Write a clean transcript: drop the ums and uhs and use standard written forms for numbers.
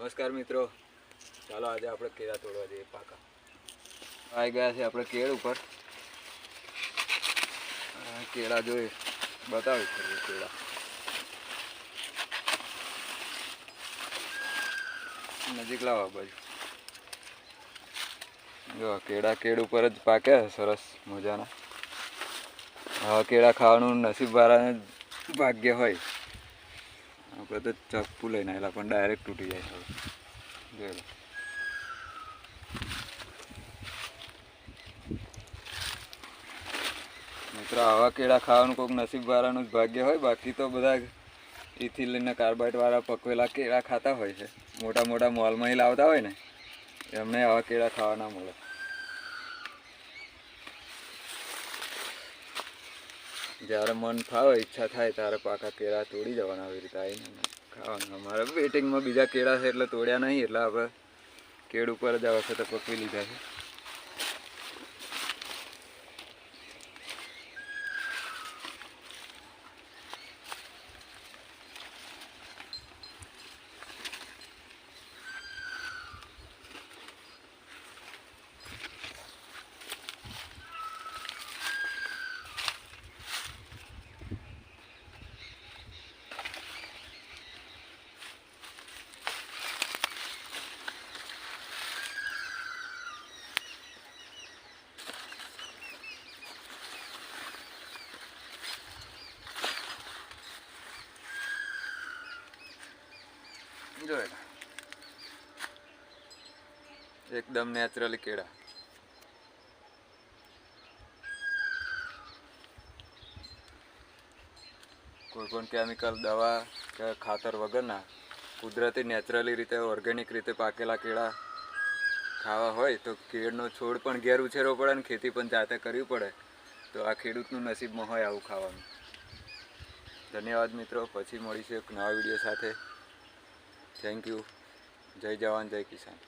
નમસ્કાર મિત્રો, ચાલો આજે આપણે કેળા તોડવા જઈએ પાકા. આવી ગયા છે આપણે કેળ ઉપર. કેળા જોઈ બતાવું છું. કેળા નજીક લાવવા બાજુ જો કેળા કેળ ઉપર જ પાક્યા સરસ મજાના. આવા કેળા ખાવાનું નસીબવાળાને ભાગ્ય હોય. આપણે તો ચપ્પુ લઈને આવેલા પણ ડાયરેક્ટ તૂટી જાય છે. જોઈ મિત્રો, આવા કેળા ખાવાનું કોઈક નસીબવાળાનું જ ભાગ્ય હોય. બાકી તો બધા ઇથિલિનના કાર્બાઇડવાળા પકવેલા કેળા ખાતા હોય છે. મોટા મોટા મોલમાં લાવતા હોય ને, એમને આવા કેળા ખાવા ના મળે. જ્યારે મન ફાવે ઈચ્છા થાય ત્યારે પાકા કેળા તોડી જવાના. આવી રીતે આવીને ખાવાના. અમારે વેટિંગમાં બીજા કેળા છે એટલે તોડ્યા નહીં, એટલે આપણે કેળ ઉપર જ આ વખતે પકવી લીધા છે. જોઈ એકદમ નેચરલી કેળા. કોઈ પણ કેમિકલ દવા કે ખાતર વગરના કુદરતી નેચરલી રીતે ઓર્ગેનિક રીતે પાકેલા કેળા ખાવા હોય તો કેળનો છોડ પણ ઘેર ઉછેરવો પડે ને ખેતી પણ જાતે કરવી પડે. તો આ ખેડૂતનું નસીબમાં હોય આવું ખાવાનું. ધન્યવાદ મિત્રો, પછી મળીશું એક નવા વિડીયો સાથે. Thank you. જય જવાન જય કિસાન.